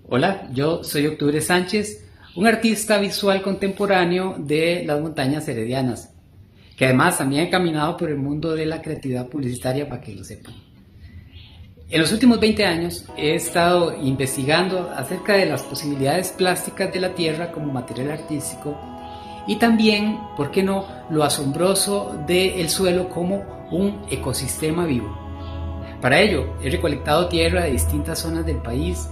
Hola, yo soy Octubre Sánchez, un artista visual contemporáneo de las montañas heredianas, que además también he caminado por el mundo de la creatividad publicitaria para que lo sepan. En los últimos 20 años he estado investigando acerca de las posibilidades plásticas de la tierra como material artístico y también, ¿por qué no?, lo asombroso del suelo como un ecosistema vivo. Para ello, he recolectado tierra de distintas zonas del país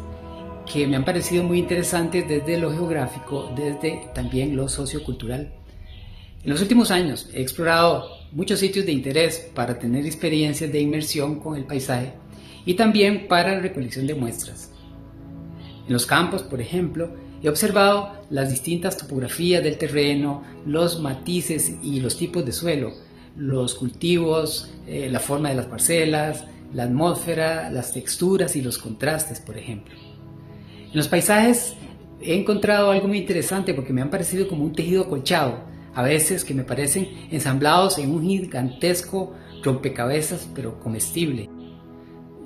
que me han parecido muy interesantes desde lo geográfico, desde también lo sociocultural. En los últimos años he explorado muchos sitios de interés para tener experiencias de inmersión con el paisaje y también para recolección de muestras. En los campos, por ejemplo, he observado las distintas topografías del terreno, los matices y los tipos de suelo, los cultivos, la forma de las parcelas, la atmósfera, las texturas y los contrastes, por ejemplo. En los paisajes he encontrado algo muy interesante porque me han parecido como un tejido acolchado, a veces que me parecen ensamblados en un gigantesco rompecabezas pero comestible.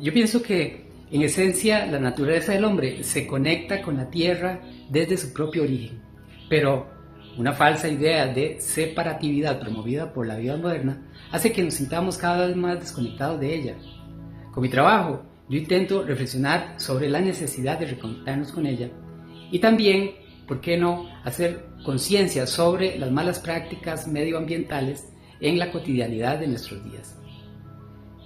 Yo pienso que en esencia la naturaleza del hombre se conecta con la tierra desde su propio origen, pero una falsa idea de separatividad promovida por la vida moderna hace que nos sintamos cada vez más desconectados de ella. Con mi trabajo, yo intento reflexionar sobre la necesidad de reconectarnos con ella y también, ¿por qué no?, hacer conciencia sobre las malas prácticas medioambientales en la cotidianidad de nuestros días.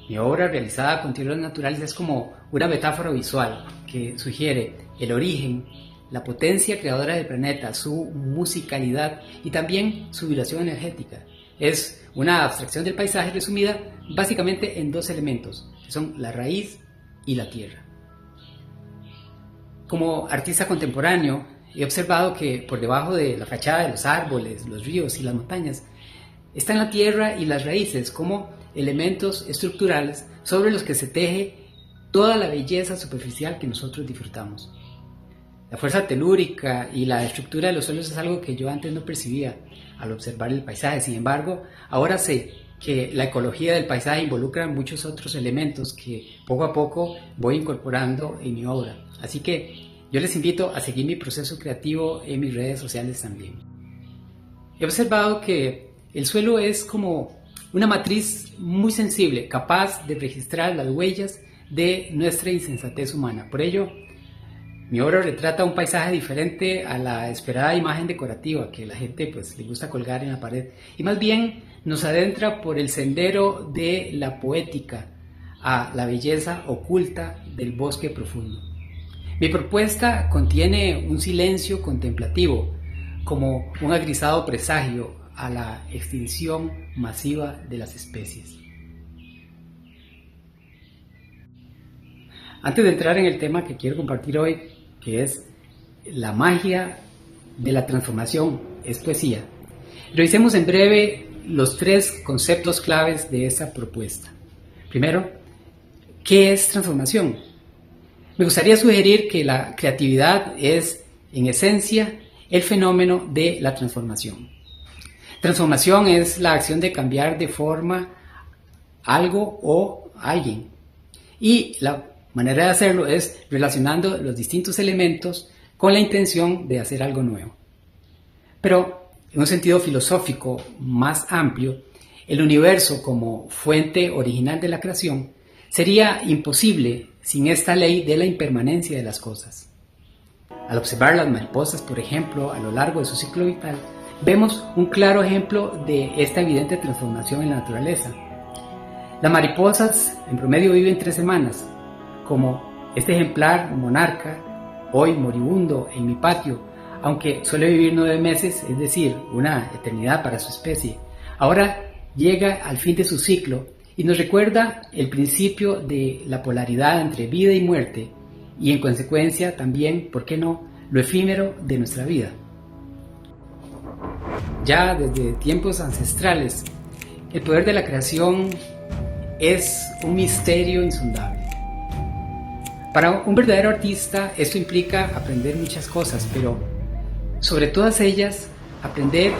Mi obra realizada con tierras naturales es como una metáfora visual que sugiere el origen, la potencia creadora del planeta, su musicalidad y también su vibración energética. Es una abstracción del paisaje resumida básicamente en dos elementos, que son la raíz y la tierra. Como artista contemporáneo, he observado que por debajo de la fachada de los árboles, los ríos y las montañas están la tierra y las raíces como elementos estructurales sobre los que se teje toda la belleza superficial que nosotros disfrutamos. La fuerza telúrica y la estructura de los suelos es algo que yo antes no percibía al observar el paisaje. Sin embargo, ahora sé que la ecología del paisaje involucra muchos otros elementos que poco a poco voy incorporando en mi obra. Así que yo les invito a seguir mi proceso creativo en mis redes sociales también. He observado que el suelo es como una matriz muy sensible, capaz de registrar las huellas de nuestra insensatez humana. Por ello, mi obra retrata un paisaje diferente a la esperada imagen decorativa que la gente le gusta colgar en la pared, y más bien nos adentra por el sendero de la poética a la belleza oculta del bosque profundo. Mi propuesta contiene un silencio contemplativo, como un agrisado presagio a la extinción masiva de las especies. Antes de entrar en el tema que quiero compartir hoy, que es la magia de la transformación, es poesía, revisemos en breve los tres conceptos claves de esta propuesta. Primero, ¿qué es transformación? Me gustaría sugerir que la creatividad es, en esencia, el fenómeno de la transformación. Transformación es la acción de cambiar de forma algo o alguien. Y la manera de hacerlo es relacionando los distintos elementos con la intención de hacer algo nuevo. Pero en un sentido filosófico más amplio, el universo como fuente original de la creación sería imposible sin esta ley de la impermanencia de las cosas. Al observar las mariposas, por ejemplo, a lo largo de su ciclo vital, vemos un claro ejemplo de esta evidente transformación en la naturaleza. Las mariposas en promedio viven 3 semanas, como este ejemplar monarca, hoy moribundo en mi patio, aunque suele vivir 9 meses, es decir, una eternidad para su especie. Ahora llega al fin de su ciclo y nos recuerda el principio de la polaridad entre vida y muerte y en consecuencia también, ¿por qué no?, lo efímero de nuestra vida. Ya desde tiempos ancestrales, el poder de la creación es un misterio insondable. Para un verdadero artista esto implica aprender muchas cosas, pero sobre todas ellas aprender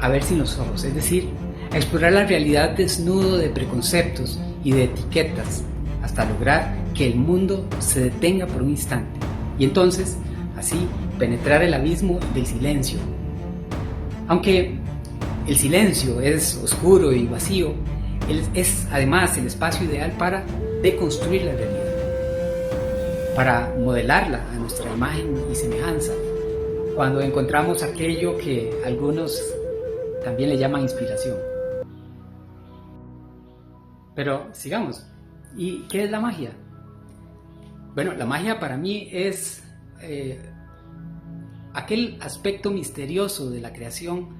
a ver sin los ojos, es decir, a explorar la realidad desnudo de preconceptos y de etiquetas hasta lograr que el mundo se detenga por un instante y entonces, así, penetrar el abismo del silencio. Aunque el silencio es oscuro y vacío, es además el espacio ideal para deconstruir la realidad, para modelarla a nuestra imagen y semejanza, cuando encontramos aquello que algunos también le llaman inspiración. Pero sigamos. ¿Y qué es la magia? Bueno, la magia para mí es aquel aspecto misterioso de la creación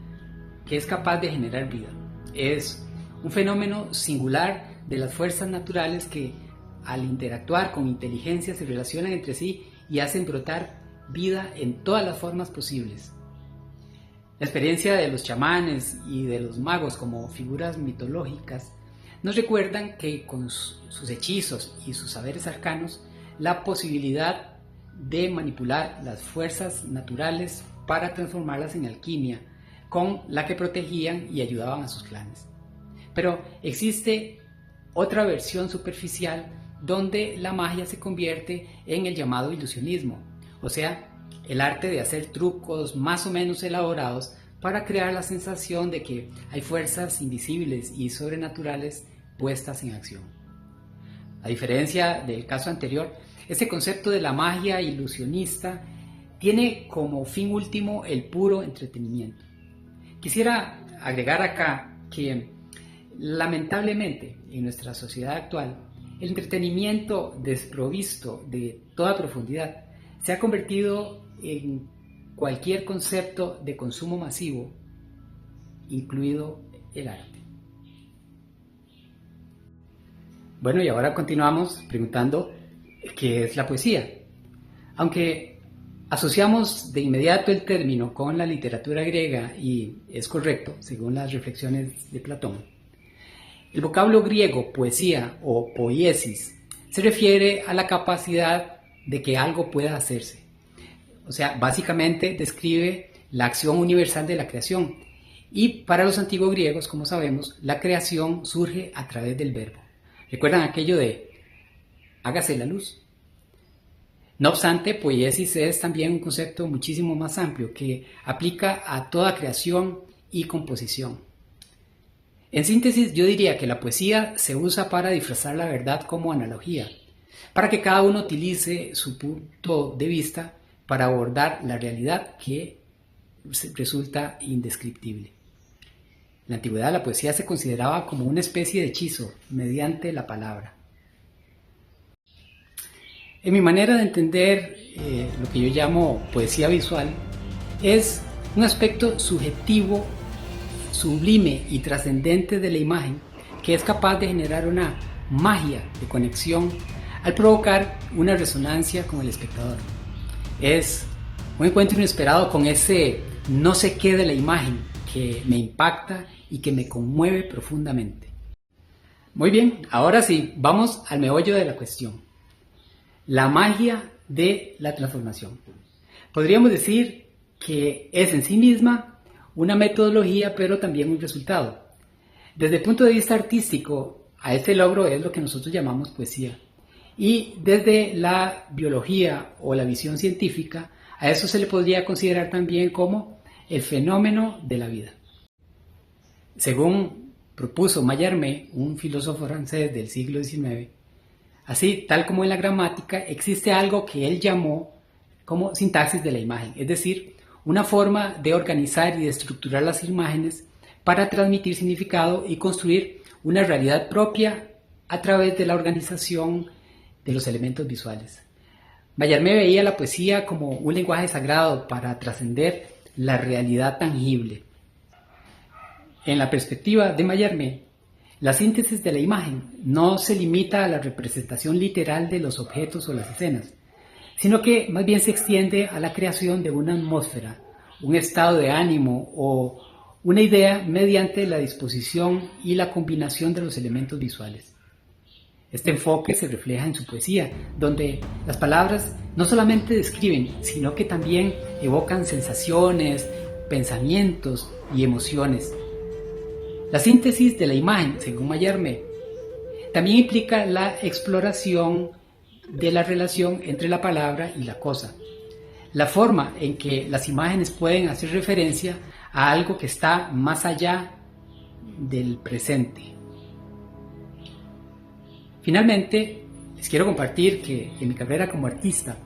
que es capaz de generar vida. Es un fenómeno singular de las fuerzas naturales que al interactuar con inteligencia se relacionan entre sí y hacen brotar vida en todas las formas posibles. La experiencia de los chamanes y de los magos como figuras mitológicas nos recuerdan que con sus hechizos y sus saberes arcanos, la posibilidad de manipular las fuerzas naturales para transformarlas en alquimia, con la que protegían y ayudaban a sus clanes. Pero existe otra versión superficial donde la magia se convierte en el llamado ilusionismo, o sea, el arte de hacer trucos más o menos elaborados para crear la sensación de que hay fuerzas invisibles y sobrenaturales puestas en acción. A diferencia del caso anterior, este concepto de la magia ilusionista tiene como fin último el puro entretenimiento. Quisiera agregar acá que lamentablemente en nuestra sociedad actual el entretenimiento desprovisto de toda profundidad se ha convertido en cualquier concepto de consumo masivo, incluido el arte. Bueno, y ahora continuamos preguntando qué es la poesía. Aunque asociamos de inmediato el término con la literatura griega, y es correcto, según las reflexiones de Platón, el vocablo griego poesía o poiesis se refiere a la capacidad de que algo pueda hacerse. O sea, básicamente describe la acción universal de la creación. Y para los antiguos griegos, como sabemos, la creación surge a través del verbo. ¿Recuerdan aquello de hágase la luz? No obstante, poiesis es también un concepto muchísimo más amplio que aplica a toda creación y composición. En síntesis, yo diría que la poesía se usa para disfrazar la verdad como analogía, para que cada uno utilice su punto de vista para abordar la realidad que resulta indescriptible. En la antigüedad la poesía se consideraba como una especie de hechizo mediante la palabra. En mi manera de entender lo que yo llamo poesía visual es un aspecto subjetivo, sublime y trascendente de la imagen que es capaz de generar una magia de conexión al provocar una resonancia con el espectador. Es un encuentro inesperado con ese no sé qué de la imagen que me impacta y que me conmueve profundamente. Muy bien, ahora sí, vamos al meollo de la cuestión. La magia de la transformación. Podríamos decir que es en sí misma una metodología, pero también un resultado. Desde el punto de vista artístico, a este logro es lo que nosotros llamamos poesía. Y desde la biología o la visión científica, a eso se le podría considerar también como el fenómeno de la vida. Según propuso Mallarmé, un filósofo francés del siglo XIX, así, tal como en la gramática, existe algo que él llamó como sintaxis de la imagen, es decir, una forma de organizar y de estructurar las imágenes para transmitir significado y construir una realidad propia a través de la organización de los elementos visuales. Mallarmé veía la poesía como un lenguaje sagrado para trascender la realidad tangible. En la perspectiva de Mallarmé, la síntesis de la imagen no se limita a la representación literal de los objetos o las escenas, sino que más bien se extiende a la creación de una atmósfera, un estado de ánimo o una idea mediante la disposición y la combinación de los elementos visuales. Este enfoque se refleja en su poesía, donde las palabras no solamente describen, sino que también evocan sensaciones, pensamientos y emociones. La síntesis de la imagen, según Mallarmé, también implica la exploración de la relación entre la palabra y la cosa, la forma en que las imágenes pueden hacer referencia a algo que está más allá del presente. Finalmente, les quiero compartir que en mi carrera como artista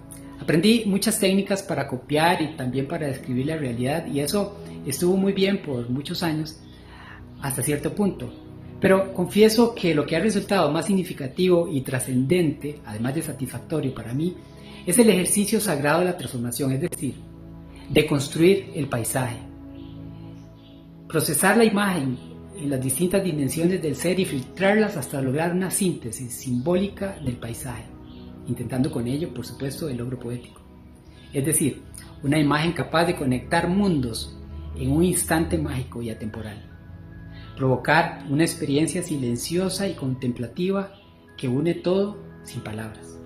aprendí muchas técnicas para copiar y también para describir la realidad, y eso estuvo muy bien por muchos años hasta cierto punto. Pero confieso que lo que ha resultado más significativo y trascendente, además de satisfactorio para mí, es el ejercicio sagrado de la transformación, es decir, de construir el paisaje. Procesar la imagen en las distintas dimensiones del ser y filtrarlas hasta lograr una síntesis simbólica del paisaje, intentando con ello, por supuesto, el logro poético. Es decir, una imagen capaz de conectar mundos en un instante mágico y atemporal. Provocar una experiencia silenciosa y contemplativa que une todo sin palabras.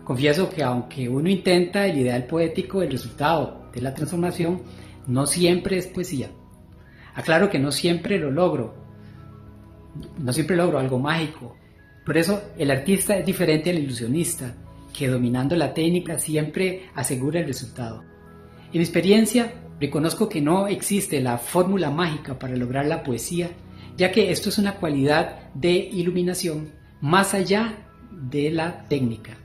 Confieso que aunque uno intenta el ideal poético, el resultado de la transformación no siempre es poesía. Aclaro que no siempre logro algo mágico. Por eso el artista es diferente al ilusionista, que dominando la técnica siempre asegura el resultado. En mi experiencia, reconozco que no existe la fórmula mágica para lograr la poesía, ya que esto es una cualidad de iluminación más allá de la técnica.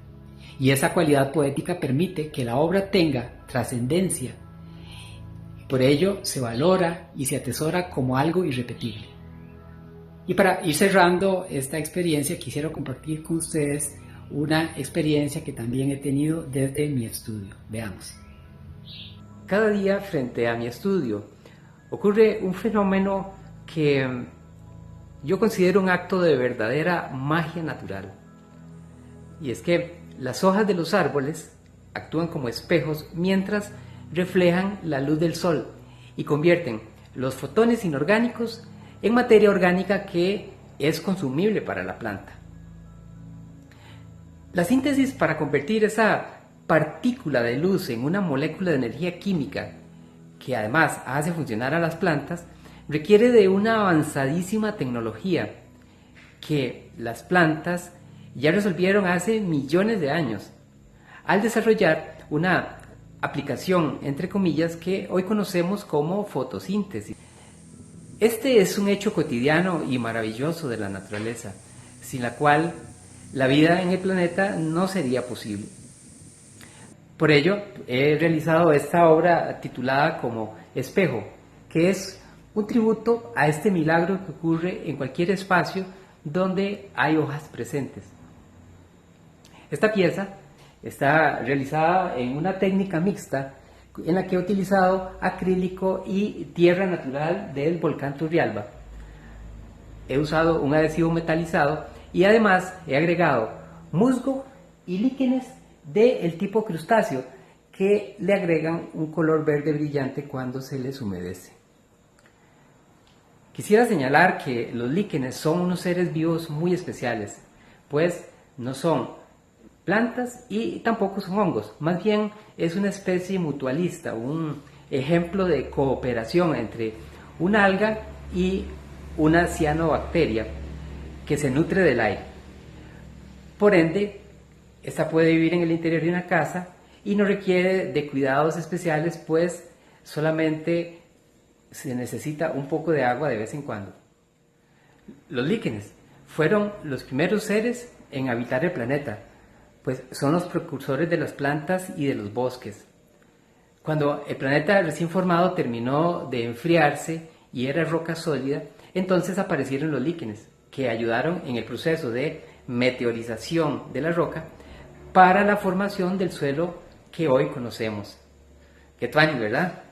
Y esa cualidad poética permite que la obra tenga trascendencia. Por ello se valora y se atesora como algo irrepetible. Y para ir cerrando esta experiencia, quisiera compartir con ustedes una experiencia que también he tenido desde mi estudio. Veamos. Cada día frente a mi estudio ocurre un fenómeno que yo considero un acto de verdadera magia natural. Y es que las hojas de los árboles actúan como espejos mientras reflejan la luz del sol y convierten los fotones inorgánicos en materia orgánica que es consumible para la planta. La síntesis para convertir esa partícula de luz en una molécula de energía química que además hace funcionar a las plantas requiere de una avanzadísima tecnología que las plantas ya resolvieron hace millones de años al desarrollar una aplicación entre comillas que hoy conocemos como fotosíntesis. Este es un hecho cotidiano y maravilloso de la naturaleza, sin la cual la vida en el planeta no sería posible. Por ello, he realizado esta obra titulada como Espejo, que es un tributo a este milagro que ocurre en cualquier espacio donde hay hojas presentes. Esta pieza está realizada en una técnica mixta en la que he utilizado acrílico y tierra natural del volcán Turrialba. He usado un adhesivo metalizado y además he agregado musgo y líquenes del tipo crustáceo que le agregan un color verde brillante cuando se les humedece. Quisiera señalar que los líquenes son unos seres vivos muy especiales, pues no son plantas y tampoco son hongos, más bien es una especie mutualista, un ejemplo de cooperación entre una alga y una cianobacteria que se nutre del aire. Por ende, esta puede vivir en el interior de una casa y no requiere de cuidados especiales, pues solamente se necesita un poco de agua de vez en cuando. Los líquenes fueron los primeros seres en habitar el planeta, pues son los precursores de las plantas y de los bosques. Cuando el planeta recién formado terminó de enfriarse y era roca sólida, entonces aparecieron los líquenes, que ayudaron en el proceso de meteorización de la roca para la formación del suelo que hoy conocemos. Qué tuanis, ¿verdad?